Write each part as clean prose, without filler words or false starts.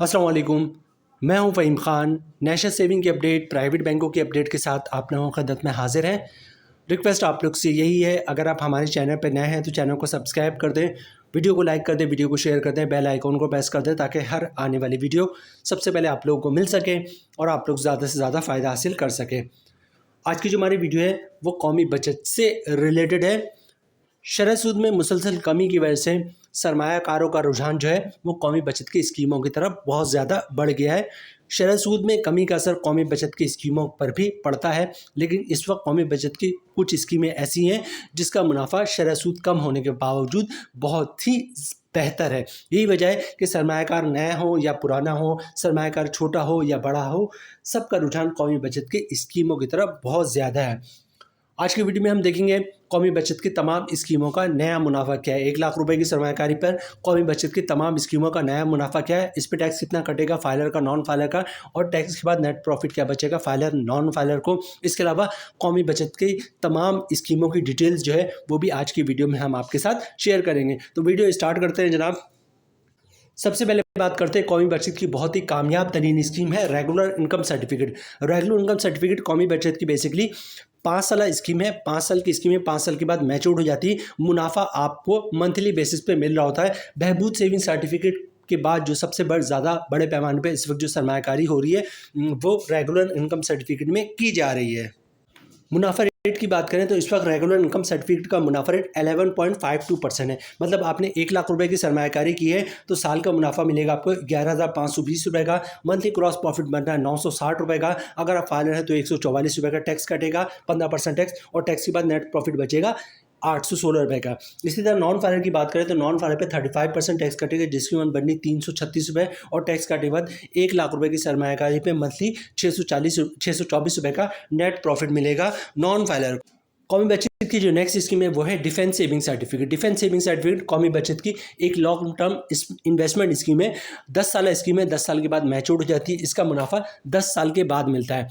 अस्सलाम वालेकुम। मैं हूं फ़हीम ख़ान। नेशनल सेविंग की अपडेट, प्राइवेट बैंकों की अपडेट के साथ आप लोगों की खिदमत में हाज़िर हैं। रिक्वेस्ट आप लोग से यही है, अगर आप हमारे चैनल पर नए हैं तो चैनल को सब्सक्राइब कर दें, वीडियो को लाइक कर दें, वीडियो को शेयर कर दें, बेल आइकॉन को प्रेस कर दें ताकि हर आने वाली वीडियो सबसे पहले आप लोगों को मिल सके और आप लोग ज़्यादा से ज़्यादा फ़ायदा हासिल कर सकें। आज की जो हमारी वीडियो है वो कौमी बचत से रिलेटेड है। शरह सूद में मुसलसल कमी की वजह से सरमायाकारों का रुझान जो है वो कौमी बचत की स्कीमों की तरफ बहुत ज़्यादा बढ़ गया है। शरह सूद में कमी का असर कौमी बचत की स्कीमों पर भी पड़ता है, लेकिन इस वक्त कौमी बचत की कुछ स्कीमें ऐसी हैं जिसका मुनाफा शरह सूद कम होने के बावजूद बहुत ही बेहतर है। यही वजह है कि सरमायाकार नया हो या पुराना हो, सरमायाकार छोटा हो या बड़ा हो, सबका रुझान कौमी बचत की स्कीमों की तरफ बहुत ज़्यादा है। आज की वीडियो में हम देखेंगे कौमी बचत की तमाम स्कीमों का नया मुनाफा क्या है। 1 लाख रुपए की सरमायाकारी पर कौमी बचत की तमाम स्कीमों का नया मुनाफा क्या है, इस पर टैक्स कितना कटेगा, फाइलर का, नॉन फाइलर का, और टैक्स के बाद नेट प्रॉफिट क्या बचेगा फाइलर, नॉन फाइलर को। इसके अलावा कौमी बचत की तमाम स्कीमों की डिटेल्स जो है वो भी आज की वीडियो में हम आपके साथ शेयर करेंगे। तो वीडियो स्टार्ट करते हैं जनाब। सबसे पहले बात करते हैं कौमी बचत की बहुत ही कामयाब तरीन स्कीम है regular income certificate. Regular income certificate कौमी बचत की बेसिकली 5 साल स्कीम है। 5 साल की स्कीम है, 5 साल के बाद मैच्योर हो जाती है। मुनाफा आपको मंथली बेसिस पे मिल रहा होता है। बहबूद सेविंग सर्टिफिकेट के बाद जो सबसे ज़्यादा बड़े पैमाने पे इस वक्त जो सरमायाकारी हो रही है वो रेगुलर इनकम सर्टिफिकेट में की जा रही है। मुनाफा रेट की बात करें तो इस वक्त रेगुलर इनकम सर्टिफिकेट का मुनाफा रेट 11.52% है। मतलब आपने 1 लाख रुपए की सरमायाकारी की है तो साल का मुनाफा मिलेगा आपको 11,520 रुपये का। मंथली क्रॉस प्रॉफिट बनता है 960 रुपये का। अगर आप फाइलर है तो 144 रुपये का टैक्स कटेगा, 15% टैक्स, और टैक्स के बाद नेट प्रॉफिट बचेगा 816 रुपये का। इसी तरह नॉन फाइलर की बात करें तो नॉन फाइलर पे 35% टैक्स कटेगा, जिसकी वन बननी 336 रुपये, और टैक्स काटे बाद 1 लाख रुपए की सरमायाकारी पे मंथली 624 रुपये का नेट प्रॉफिट मिलेगा नॉन फाइलर। कौमी बचत की जो नेक्स्ट स्कीम है वो है defence saving certificate. Defence saving certificate कौमी बचत की एक लॉन्ग टर्म इन्वेस्टमेंट स्कीम है। 10 साल स्कीम है, 10 साल के बाद मैच्योर हो जाती है। इसका मुनाफा 10 साल के बाद मिलता है।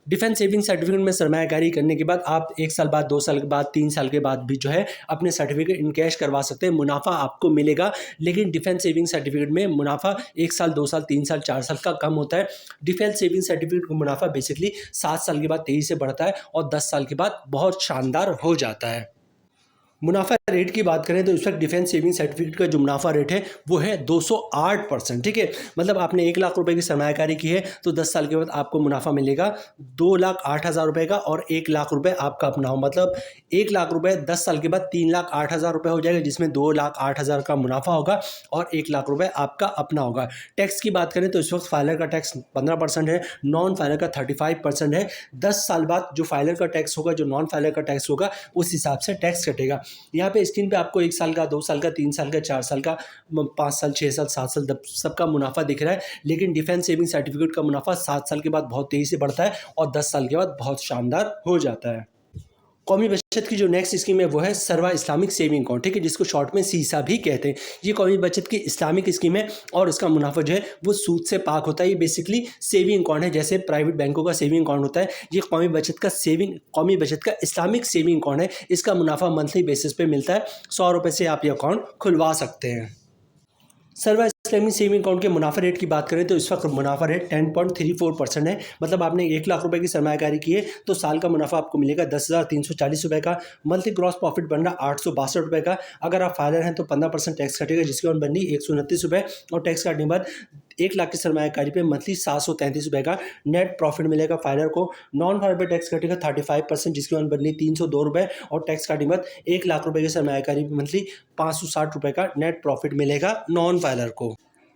डिफेंस सेविंग सर्टिफिकेट में सरमायाकारी करने के बाद आप 1 साल बाद, 2 साल के बाद, 3 साल के बाद भी जो है अपने सर्टिफिकेट इन कैश करवा सकते हैं। मुनाफा आपको मिलेगा, लेकिन डिफेंस सेविंग सर्टिफिकेट में मुनाफा 1 साल, 2 साल, 3 साल, 4 साल का कम होता है। डिफेंस सेविंग सर्टिफिकेट का मुनाफा बेसिकली 7 साल के बाद तेज़ी से बढ़ता है और 10 साल के बाद बहुत शानदार हो जाता है। मुनाफा रेट की बात करें तो इस वक्त डिफेंस सेविंग सर्टिफिकेट का जो मुनाफा रेट है वो है 208%। ठीक है, मतलब आपने 1 लाख रुपए की सरमायाकारी की है तो 10 साल के बाद आपको मुनाफा मिलेगा 2,08,000 रुपये का, और 1 लाख रुपए आपका अपना हो। मतलब 1 लाख रुपए 10 साल के बाद 3,08,000 रुपये हो जाएगा, जिसमें 2,08,000 का मुनाफा होगा और 1 लाख रुपए आपका अपना होगा। टैक्स की बात करें तो इस वक्त फाइलर का टैक्स 15% है, नॉन फाइलर का 35% है। 10 साल बाद जो फाइलर का टैक्स होगा, जो नॉन फाइलर का टैक्स होगा, उस हिसाब से टैक्स कटेगा। यहाँ पे स्क्रीन पे आपको 1 साल का, 2 साल का, 3 साल का, 4 साल का, 5 साल, 6 साल, 7 साल सबका मुनाफा दिख रहा है। लेकिन डिफेंस सेविंग सर्टिफिकेट का मुनाफा 7 साल के बाद बहुत तेज़ी से बढ़ता है और 10 साल के बाद बहुत शानदार हो जाता है। कौमी बचत की जो नेक्स्ट स्कीम है वो है सर्वा इस्लामिक सेविंग अकाउंट। ठीक है, जिसको शॉर्ट में सीसा भी कहते हैं। ये कौमी बचत की इस्लामिक स्कीम है और इसका मुनाफा जो है वो सूद से पाक होता है। ये बेसिकली सेविंग अकाउंट है, जैसे प्राइवेट बैंकों का सेविंग अकाउंट होता है। ये कौमी बचत का इस्लामिक सेविंग अकाउंट है। इसका मुनाफा मंथली बेसिस पे मिलता है। 100 रुपये से आप ये अकाउंट खुलवा सकते हैं। सर्वा इस्लामिक सेविंग अकाउंट के मुनाफा रेट की बात करें तो इस वक्त मुनाफा रेट 10.34% है। मतलब आपने 1 लाख रुपए की सरमायाकारी की है तो साल का मुनाफा आपको मिलेगा 10,340 रुपये का। मंथली ग्रॉस प्रॉफिट बन रहा 862 रुपये का। अगर आप फाइलर हैं तो 15% टैक्स कटेगा, जिसकी वन बननी 129 रुपये, और टैक्स काटने के बाद 1 लाख की सरमायाकारी पे मंथली 733 रुपये का नेट प्रॉफिट मिलेगा फाइलर को। नॉन फाइलर पे टैक्स कटेगा 35%, जिसकी वन बननी 302 रुपये, और टैक्स काटने के बाद 1 लाख रुपए की सरमायाकारी पे मंथली 560 रुपये का नेट प्रॉफिट मिलेगा नॉन फाइलर को।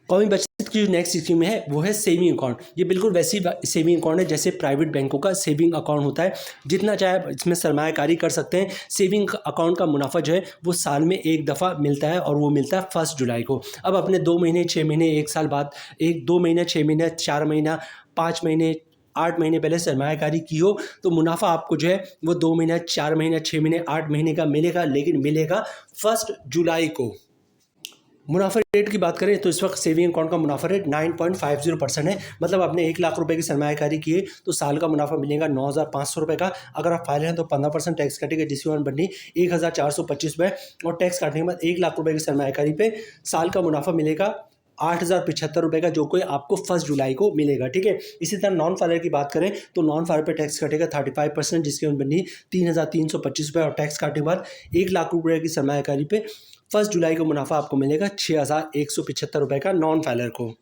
कौमी बचत की जो नेक्स्ट स्कीम है वो है सेविंग अकाउंट। ये बिल्कुल वैसी सेविंग अकाउंट है जैसे प्राइवेट बैंकों का सेविंग अकाउंट होता है। जितना चाहे आप इसमें सरमायाकारी कर सकते हैं। सेविंग अकाउंट का मुनाफा जो है वो साल में एक दफ़ा मिलता है और वो मिलता है 1 जुलाई को। अब अपने 2 महीने, 6 महीने, 1 साल बाद, 2 महीने, 6 महीने, 4 महीना, 5 महीने, 8 महीने पहले सरमायाकारी की हो तो मुनाफा आपको जो है वो 2 महीने, 4 महीने, 6 महीने, 8 महीने का मिलेगा, लेकिन मिलेगा 1 जुलाई को। मुनाफा रेट की बात करें तो इस वक्त सेविंग अकाउंट का मुनाफा रेट 9.50% है। मतलब आपने 1 लाख रुपए की सरमायाकारी की है तो साल का मुनाफा मिलेगा 9,500 रुपये का। अगर आप फाइल हैं तो 15% टैक्स कटेगा, जिसकी वन बननी 1,425 रुपये, और टैक्स काटने के बाद 1 लाख रुपए की सरमायाकारी पे साल का मुनाफा मिलेगा ₹8,075 का, जो कि आपको 1 जुलाई को मिलेगा। ठीक है, इसी तरह नॉन फाइलर की बात करें तो नॉन फाइलर पे टैक्स कटेगा 35%, जिसकी उम्र बनी ₹3,325 और टैक्स काटने के बाद ₹1,00,000 की सरमायाकारी पे 1 जुलाई को मुनाफा आपको मिलेगा ₹6,175 का नॉन फाइलर को।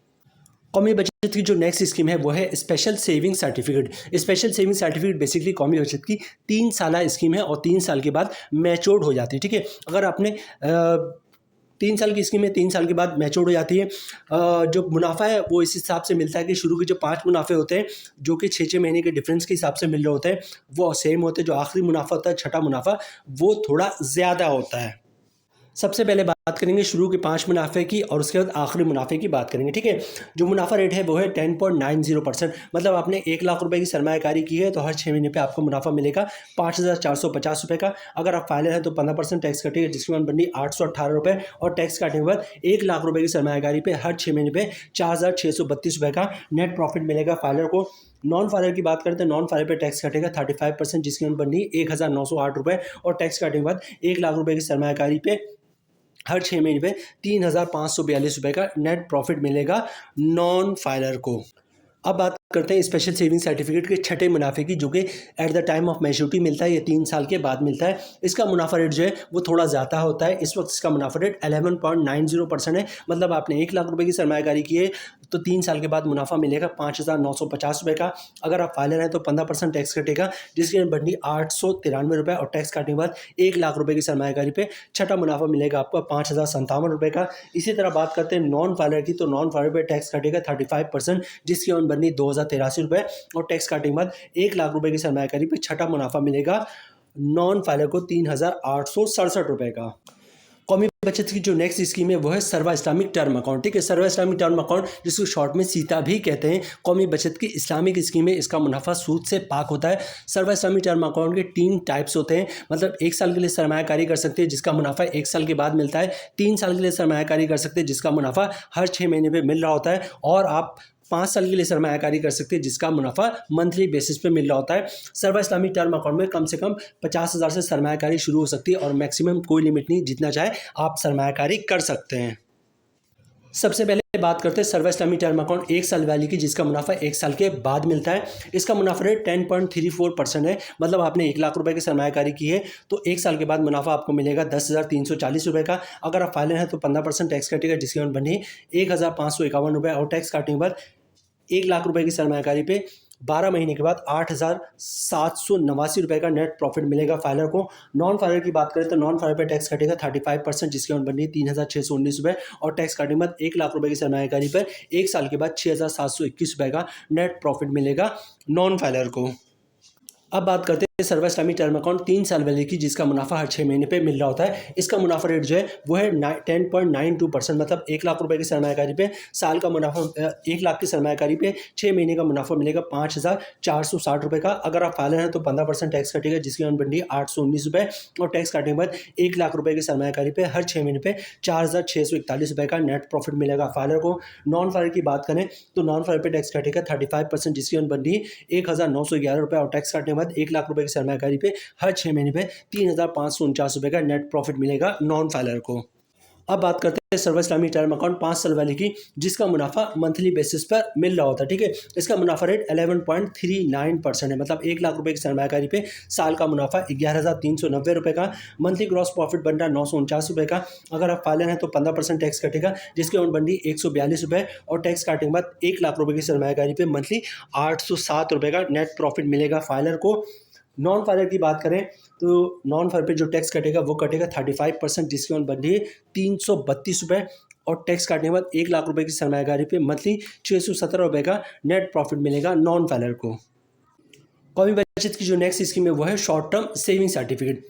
कौमी बचत की जो नेक्स्ट स्कीम है वो है special saving certificate. Special saving certificate basically कौमी बचत की 3 साला स्कीम है और 3 साल के बाद मैच्योर्ड हो जाती है। ठीक है, अगर आपने 3 साल की स्कीम है, 3 साल के बाद मैच्योर्ड हो जाती है। जो मुनाफा है वो इस हिसाब से मिलता है कि शुरू के जो 5 मुनाफे होते हैं, जो कि 6-6 महीने के डिफरेंस के हिसाब से मिल रहे होते हैं, वो सेम होते हैं। जो आखिरी मुनाफा होता है, छठा मुनाफा, वो थोड़ा ज़्यादा होता है। सबसे पहले बात करेंगे शुरू के 5 मुनाफे की और उसके बाद आखिरी मुनाफे की बात करेंगे। ठीक है, जो मुनाफा रेट है वो है 10.90%। मतलब आपने ₹1,00,000 की सरमायाकारी की है तो हर 6 महीने पे आपको मुनाफा मिलेगा ₹5,450 का। अगर आप फाइलर हैं तो 15% टैक्स कटेगा, जिसकी अमाउंट बननी ₹818 और टैक्स काटने के बाद ₹1,00,000 की सरमायाकारी पे हर 6 महीने पे ₹4,632 का नेट प्रॉफिट मिलेगा फाइलर को। नॉन फाइलर की बात करते हैं, नॉन फाइलर पे टैक्स कटेगा 35%, जिसकी अमाउंट बननी ₹1,908 और टैक्स काटने के बाद ₹1,00,000 की सरमायाकारी पे हर 6 महीने पे ₹3,542 का नेट प्रॉफिट मिलेगा नॉन फाइलर को। अब बात करते हैं स्पेशल सेविंग सर्टिफिकेट के छठे मुनाफे की, जो कि eight the time of maturity मिलता है। ये 3 साल के बाद मिलता है। इसका मुनाफा रेट जो है वो थोड़ा ज़्यादा होता है। इस वक्त इसका मुनाफा रेट 11.90% है। मतलब आपने ₹1,00,000 की सरमायाकारी की है तो 3 साल के बाद मुनाफा मिलेगा ₹5,950 का। अगर आप फाइलर हैं तो 15% टैक्स कटेगा, जिसकी बननी ₹893 और टैक्स काटने के बाद ₹1,00,000 की सरमायाकारी पे छठा मुनाफा मिलेगा आपको ₹5,057 का। इसी तरह बात करते हैं नॉन फाइलर की, तो नॉन फाइलर पे टैक्स कटेगा 35%, जिसकी अमाउंट बननी ₹2,083 और टैक्स काटने के बाद ₹1,00,000 की सरमायाकारी पे छठा मुनाफा मिलेगा नॉन फाइलर को ₹3,867 का। कौमी बचत की जो नेक्स्ट स्कीम है वो है सर्वा इस्लामिक टर्म अकाउंट। ठीक है, सर्वा इस्लामिक टर्म अकाउंट, जिसको शॉर्ट में सीता भी कहते हैं, कौमी बचत की इस्लामिक स्कीम है। इसका मुनाफा सूद से पाक होता है। सर्वा इस्लामिक टर्म अकाउंट के 3 टाइप्स होते हैं। मतलब 1 साल के लिए सरमायाकारी कर सकते हैं, जिसका मुनाफा 1 साल के बाद मिलता है। 3 साल के लिए सरमायाकारी कर सकते हैं, जिसका मुनाफा हर 6 महीने पर मिल रहा होता है। और आप 5 साल के लिए सरमायाकारी कर सकते हैं, जिसका मुनाफा मंथली बेसिस पे मिल रहा होता है। सर्वा इस्लामिक टर्म अकाउंट में कम से कम 50,000 से सरमायाकारी शुरू हो सकती है और मैक्सिमम कोई लिमिट नहीं, जितना चाहे आप सरमायाकारी कर सकते हैं। सबसे पहले बात करते हैं सर्वा इस्लामिक टर्म अकाउंट 1 साल वाली की, जिसका मुनाफा 1 साल के बाद मिलता है। इसका मुनाफा रेट 10.34% है। मतलब आपने ₹1,00,000 की सरमायाकारी की है तो 1 साल के बाद मुनाफा आपको मिलेगा ₹10,340 का। अगर आप फाइलर हैं तो 15% टैक्स कटेगा, जिसकी अमाउंट बनी ₹1,551 और टैक्स काटने के बाद ₹1,00,000 की सरमायाकारी पे 12 महीने के बाद ₹8,789 का नेट प्रॉफिट मिलेगा फाइलर को। नॉन फाइलर की बात करें तो नॉन फाइलर पे टैक्स कटेगा 35%, जिसकी अमाउंट बननी ₹3,619 और टैक्स काटने के बाद ₹1,00,000 की सरमायाकारी पर 1 साल के बाद ₹6,721 का नेट प्रॉफिट मिलेगा नॉन फाइलर को। अब बात करते हैं सर्वा इस्लामिक टर्म अकाउंट 3 साल वाले की, जिसका मुनाफा हर 6 महीने पे मिल रहा होता है। इसका मुनाफा रेट जो है वो है 10.92%। मतलब ₹1,00,000 की सरमायाकारी पे साल का मुनाफा 1,00,000 की सरमायाकारी पे 6 महीने का मुनाफा मिलेगा ₹5,460 का। अगर आप फाइलर हैं तो 15% टैक्स कटेगा, जिसकी अमाउंट बनती है ₹819 और टैक्स काटने के बाद ₹1,00,000 की सरमायाकारी पे हर 6 महीने पे ₹4,641 का नेट प्रॉफिट मिलेगा फाइलर को। नॉन फाइलर की बात करें तो नॉन फाइलर पे टैक्स कटेगा 35%, जिसकी अमाउंट बनती है ₹1,911 और टैक्स काटने के बाद ₹1,00,000 की सरमायाकारी पे हर 6 महीने पे ₹3,549 का नेट प्रॉफिट मिलेगा नॉन फाइलर को। अब बात करते हैं सर्वा इस्लामिक टर्म अकाउंट 5 साल वाले की, जिसका मुनाफा मंथली बेसिस पर मिल रहा होता है। ठीक है, इसका मुनाफा रेट 11.39% है। मतलब ₹1,00,000 की सरमायाकारी पे साल का मुनाफा ₹11,390 का। मंथली ग्रॉस प्रॉफिट बन रहा है ₹949 का। अगर आप फाइलर हैं तो 15% टैक्स कटेगा, जिसकी अमाउंट बन रही ₹142 और टैक्स काटने के बाद ₹1,00,000 की सरमायाकारी पे मंथली ₹807 का नेट प्रॉफिट मिलेगा फाइलर को। नॉन फाइलर की बात करें तो नॉन फाइलर पे जो टैक्स कटेगा वो कटेगा 35%, जिसकी अमाउंट बन रही है ₹332 और टैक्स काटने के बाद ₹1,00,000 की सरमायाकारी पे मंथली ₹617 का नेट प्रॉफिट मिलेगा नॉन फाइलर को। कौमी बचत की जो नेक्स्ट स्कीम है वो है short term saving certificate.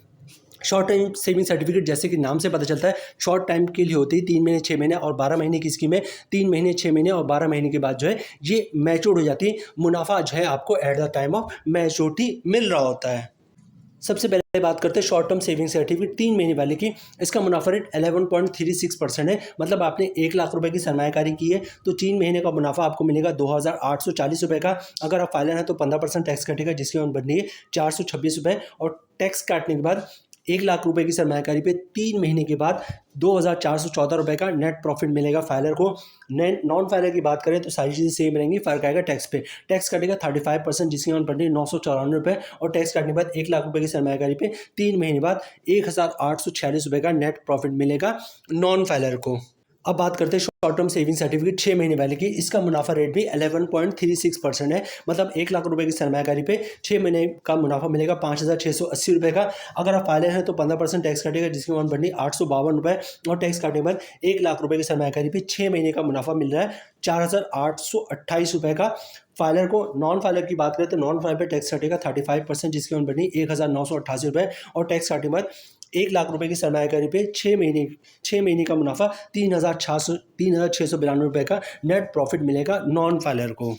Short time saving certificate, जैसे कि नाम से पता चलता है, शॉर्ट टाइम के लिए होती है। 3 महीने, 6 महीने और 12 महीने की स्कीम है। 3 महीने, 6 महीने और 12 महीने के बाद जो है ये मैच्योर हो जाती है। मुनाफा जो है आपको at the time of maturity मिल रहा होता है। सबसे पहले बात करते हैं शॉर्ट टर्म सेविंग सर्टिफिकेट 3 महीने वाले की। इसका मुनाफा रेट 11.36% है। मतलब आपने ₹1,00,000 की सरमायाकारी की है तो 3 महीने का मुनाफा आपको मिलेगा ₹2,840 का। अगर आप फाइलर हैं तो 15% टैक्स कटेगा, जिसकी अमाउंट बननी है ₹426 और टैक्स काटने के बाद 1 लाख रुपए की सरमायाकारी पे 3 महीने के बाद 2,414 रुपये का नेट प्रॉफिट मिलेगा फाइलर को। नॉन फाइलर की बात करें तो सारी चीज़ें सेम रहेंगी, फ़र्क आएगा टैक्स पे। टैक्स कटेगा 35%, जिसकी अमाउंट बनती है 994 रुपये, और टैक्स काटने के बाद 1 लाख रुपये की सरमायाकारी पे 3 महीने बाद 1,846 रुपये का नेट प्रॉफिट मिलेगा नॉन फाइलर को। अब बात करते हैं शॉर्ट टर्म सेविंग सर्टिफिकेट 6 महीने वाले की। इसका मुनाफा रेट भी 11.36% है, मतलब 1 लाख रुपए की सरमायाकारी पे 6 महीने का मुनाफा मिलेगा 5,680 रुपये का। अगर आप फाइलर हैं तो 15% टैक्स कटेगा, जिसकी अमाउंट बननी 852 रुपये, और टैक्स काटने के बाद 1 लाख रुपये की सरमायाकारी पे 6 महीने का मुनाफा मिल रहा है 4,828 रुपये का फाइलर को। नॉन फाइलर की बात करें तो नॉन फाइलर पे टैक्स कटेगा 35%, जिसकी अमाउंट बनी 1,988 रुपये, और टैक्स काटने के बाद 1 लाख रुपये की सरमायाकारी पे 6 महीने का मुनाफा 3,692 रुपये का नेट प्रॉफिट मिलेगा नॉन फाइलर को।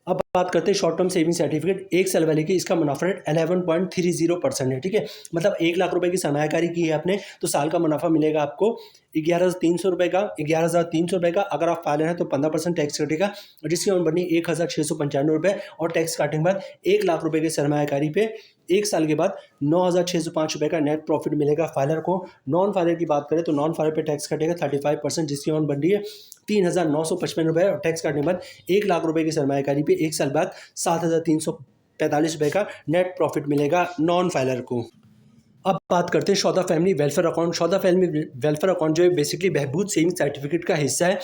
अब बात करते हैं शॉर्ट टर्म सेविंग सर्टिफिकेट 1 साल वाले की। इसका मुनाफा रेट 11.30% है, ठीक है। मतलब 1 लाख रुपए की सरमायाकारी की है आपने तो साल का मुनाफा मिलेगा आपको 11,300 रुपये का। 11,300 रुपये का अगर आप फाइलर हैं तो 15% टैक्स कटेगा, जिसकी अमाउंट बनी 1,695 रुपये, और टैक्स काटने के बाद 1 लाख रुपये की सरमायाकारी पे 1 साल के बाद 9,605 रुपये का नेट प्रॉफिट मिलेगा फाइलर को। नॉन फाइलर की बात करें तो नॉन फाइलर पे टैक्स कटेगा 35%, जिसकी अमाउंट बन रही है 3,955 रुपये, और टैक्स काटने के बाद 1 लाख रुपये की सरमायाकारी पे 1 साल बाद 7,345 रुपये का नेट प्रॉफिट मिलेगा नॉन फाइलर को। अब बात करते हैं सौदा फैमिली वेलफेयर अकाउंट। सौदा फैमिली वेलफेयर अकाउंट जो है बेसिकली बहबूद सेविंग सर्टिफिकेट का हिस्सा है।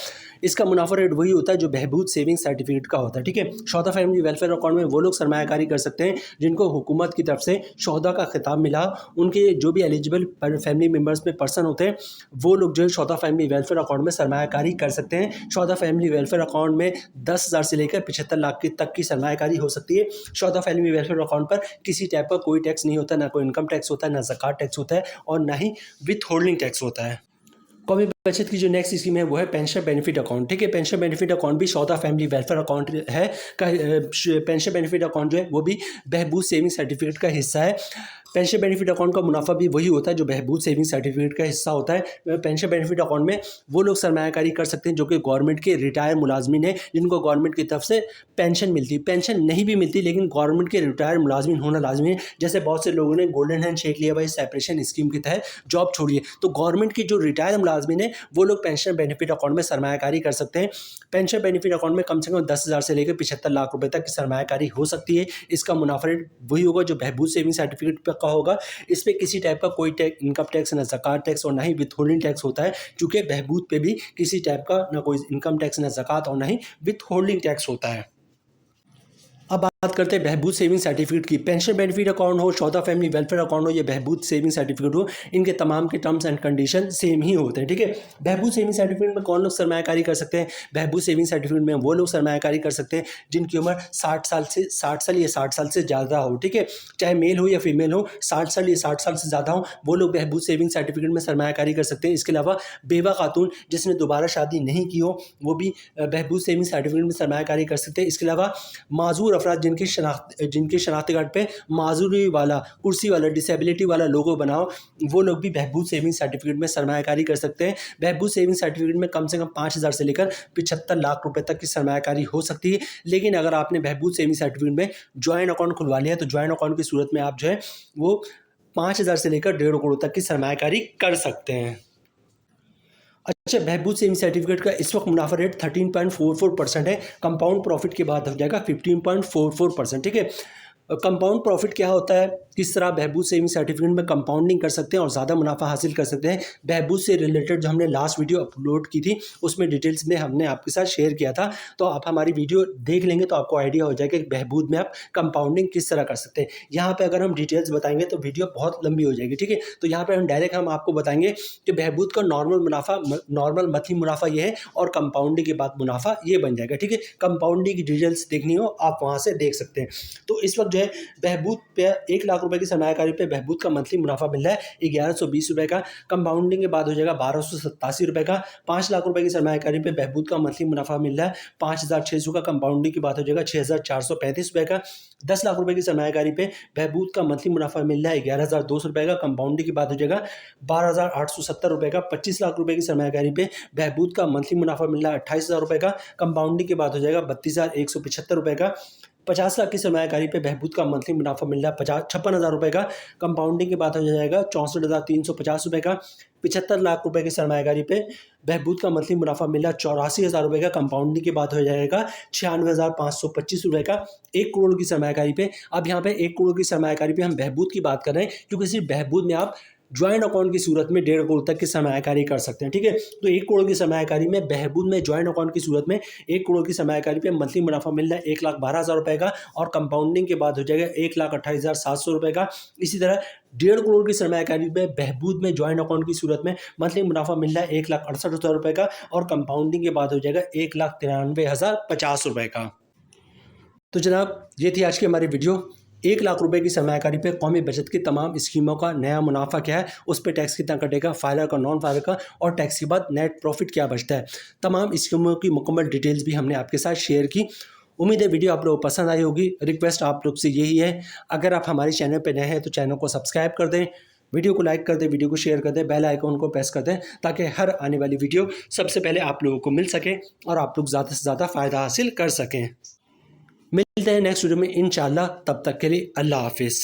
इसका मुनाफा रेट वही होता है जो बहबूद सेविंग सर्टिफिकेट का होता है, ठीक है। सौदा फैमिली वेलफेयर अकाउंट में वो लोग सरमायाकारी कर सकते हैं जिनको हुकूमत की तरफ से सौदा का खिताब मिला। उनके जो भी एलिजिबल फैमिली मेम्बर्स में पर्सन होते हैं वो लोग जो है सौदा फैमिली वेलफेयर अकाउंट में सरमायाकारी कर सकते हैं। सौदा फैमिली वेलफेयर अकाउंट में 10,000 से लेकर 75 लाख तक की सरमायाकारी हो सकती है। सौदा फैमिली वेलफेयर अकाउंट पर किसी टाइप का कोई टैक्स नहीं होता, ना कोई इनकम टैक्स होता है, ना ज़कात टैक्स होता है, और ना ही विथ होल्डिंग टैक्स होता है। कौमी बचत की जो नेक्स्ट स्कीम है वो है पेंशन बेनिफिट अकाउंट, ठीक है। पेंशन बेनिफिट अकाउंट भी सौदा फैमिली वेलफेयर अकाउंट है का पेंशन बेनिफिट अकाउंट जो है वो भी बहबूद सेविंग सर्टिफिकेट का हिस्सा है। पेंशन बेनिफिट अकाउंट का मुनाफा भी वही होता है जो बहबूद सेविंग सर्टिफिकेट का हिस्सा होता है। पेंशन बेनिफिट अकाउंट में वो लोग सरमायाकारी कर सकते हैं जो कि गवर्नमेंट के रिटायर मुलाजमिन हैं, जिनको गवर्नमेंट की तरफ से पेंशन मिलती है। पेंशन नहीं भी मिलती लेकिन गवर्नमेंट के रिटायर मुलाजमिन होना लाजमी है। जैसे बहुत से लोगों ने गोल्डन हैंड शेक लिया भाई सेपरेशन स्कीम के तहत जॉब छोड़िए, तो गवर्नमेंट की जो रिटायर मुलाजमिन है वो लोग पेंशन बेनिफिट अकाउंट में सरमायाकारी कर सकते हैं। पेंशन बेनिफिट अकाउंट में कम से कम 10,000 से लेकर 75 लाख रुपए तक की सरमायाकारी हो सकती है। इसका मुनाफा रेट वही होगा जो बहबूद सेविंग सर्टिफिकेट का होगा। इस पे किसी टाइप का कोई इनकम टैक्स, ना ज़कात टैक्स, और ना ही विथ होल्डिंग टैक्स होता है, क्योंकि बहबूद पे भी किसी टाइप का ना कोई इनकम टैक्स, ना ज़कात, और ना ही विथ होल्डिंग टैक्स होता है। अब बात करते हैं बहबूद सेविंग सर्टिफिकेट की। पेंशन बेनिफिट अकाउंट हो, सौदा फैमिली वेलफेयर अकाउंट हो, या बहबूद सेविंग सर्टिफिकेट हो, इनके तमाम के टर्म्स एंड कंडीशन सेम ही होते हैं, ठीक है। बहबूद सेविंग सर्टिफिकेट में कौन लोग सरमायाकारी कर सकते हैं? बहबूद सेविंग सर्टिफिकेट में वो लोग सरमायाकारी कर सकते हैं जिनकी उम्र 60 साल या 60 साल से ज़्यादा हो, ठीक है। चाहे मेल हो या फीमेल हो, 60 साल या 60 साल से ज़्यादा हो, वो लोग बहबूद सेविंग सर्टिफिकेट में सरमायाकारी कर सकते हैं। इसके अलावा बेवा खातून जिसने दोबारा शादी नहीं की हो वो भी बहबूद सेविंग सर्टिफिकेट में सरमायाकारी कर सकते हैं। इसके अलावा माजूर अफराद जिनके शनाख्ती कार्ड पे माजूरी वाला, कुर्सी वाला, डिसेबिलिटी वाला लोगो बनाओ, वो लोग भी बहबूद सेविंग सर्टिफिकेट में सरमायाकारी कर सकते हैं। बहबूद सेविंग सर्टिफिकेट में कम से कम 5,000 से लेकर 75 लाख रुपए तक की सरमायाकारी हो सकती है। लेकिन अगर आपने बहबूद सेविंग सर्टिफिकेट में ज्वाइंट अकाउंट खुलवा लिया तो ज्वाइंट अकाउंट की सूरत में आप जो है वो 5,000 से लेकर 1.5 करोड़ तक की सरमायाकारी कर सकते हैं। अच्छा, बहबूद सेविंग सर्टिफिकेट का इस वक्त मुनाफा रेट 13.44% है। कंपाउंड प्रॉफिट के बाद हो जाएगा 15.44%, ठीक है। कंपाउंड प्रॉफिट क्या होता है, किस तरह बहबूद सेविंग सर्टिफिकेट में कंपाउंडिंग कर सकते हैं और ज़्यादा मुनाफा हासिल कर सकते हैं। बहबूद से रिलेटेड जो हमने लास्ट वीडियो अपलोड की थी उसमें डिटेल्स में हमने आपके साथ शेयर किया था, तो आप हमारी वीडियो देख लेंगे तो आपको आइडिया हो जाएगा कि बहबूद में आप कंपाउंडिंग किस तरह कर सकते हैं। यहाँ पर अगर हम डिटेल्स बताएंगे तो वीडियो बहुत लंबी हो जाएगी, ठीक है। तो यहाँ पर हम आपको बताएंगे कि बहबूद का नॉर्मल मंथली मुनाफा ये है और कंपाउंडिंग के बाद मुनाफा ये बन जाएगा, ठीक है। कंपाउंडिंग की डिटेल्स देखनी हो आप वहाँ से देख सकते हैं। तो इस वक्त जो है बहबूद पे 1 लाख रुपए की सरमायाकारी पे बहबूद का मंथली मुनाफा मिल रहा है 1120 रुपए का। कंपाउंडिंग के बाद हो जाएगा 1287 रुपए का। 5 लाख रुपए की सरमायाकारी पे बहबूद का मंथली मुनाफा मिल रहा है 5,600 का। कंपाउंडिंग की बात हो जाएगा 6,435 रुपए का। 10 लाख रुपए की सरमायाकारी पे बहबूद का मंथली मुनाफा मिल रहा है 11,200 रुपए का। कंपाउंडिंग की बात हो जाएगा 12,870 रुपए का। 25 लाख रुपए की सरमायाकारी पे बहबूद का मंथली मुनाफा मिल रहा है 28,000 रुपए का। कंपाउंडिंग की बात हो जाएगा 32,175 रुपए का। 50 लाख की सरमायाकारी पे बहबूद का मंथली मुनाफा मिल रहा है 56,000 रुपये का। कंपाउंडिंग की बात हो जाएगा 64,350 रुपये का। 75 लाख रुपए की सरमायाकारी पे बहबूद का मंथली मुनाफा मिल रहा है 84,000 रुपये का। कंपाउंडिंग की बात हो जाएगा 96,525 रुपये का। 1 करोड़ की सरमायाकारी पे, अब यहाँ पे 1 करोड़ की सरमायाकारी पे हम बहबूद की बात कर रहे हैं, क्योंकि सिर्फ बहबूद में आप ज्वाइंट अकाउंट की सूरत में 1.5 करोड़ तक की सरमायाकारी कर सकते हैं। ठीक है, तो 1 करोड़ की सरमायाकारी में बहबूद में ज्वाइंट अकाउंट की सूरत में 1 करोड़ की सरमायाकारी पे मंथली मुनाफा मिल रहा है 1,12,000 रुपये का, और कंपाउंडिंग के बाद हो जाएगा 1,28,700 रुपये का। इसी तरह 1.5 करोड़ की सरमायाकारी पे बहबूद में ज्वाइंट अकाउंट की सूरत में मंथली मुनाफा मिल रहा है 1,68,000 रुपये का, और कंपाउंडिंग के बाद हो जाएगा 1,93,050 रुपये का। तो जनाब, ये थी आज की हमारी वीडियो। 1 लाख रुपए की सरमायाकारी पे कौमी बचत की तमाम स्कीमों का नया मुनाफा क्या है, उस पर टैक्स कितना कटेगा, फायदा का, नॉन फायदा का, और टैक्स के बाद नेट प्रॉफिट क्या बचता है, तमाम स्कीमों की मुकम्मल डिटेल्स भी हमने आपके साथ शेयर की। उम्मीद है वीडियो आप लोगों को पसंद आई होगी। रिक्वेस्ट आप लोग से यही है, अगर आप हमारे चैनल पर नए हैं तो चैनल को सब्सक्राइब कर दें, वीडियो को लाइक कर दें, वीडियो को शेयर कर दें, बेल आइकन को प्रेस कर दें, ताकि हर आने वाली वीडियो सबसे पहले आप लोगों को मिल सके और आप लोग ज़्यादा से ज़्यादा फ़ायदा हासिल कर सकें। मिलते हैं नेक्स्ट वीडियो में इंशाअल्लाह, तब तक के लिए अल्लाह हाफिज़।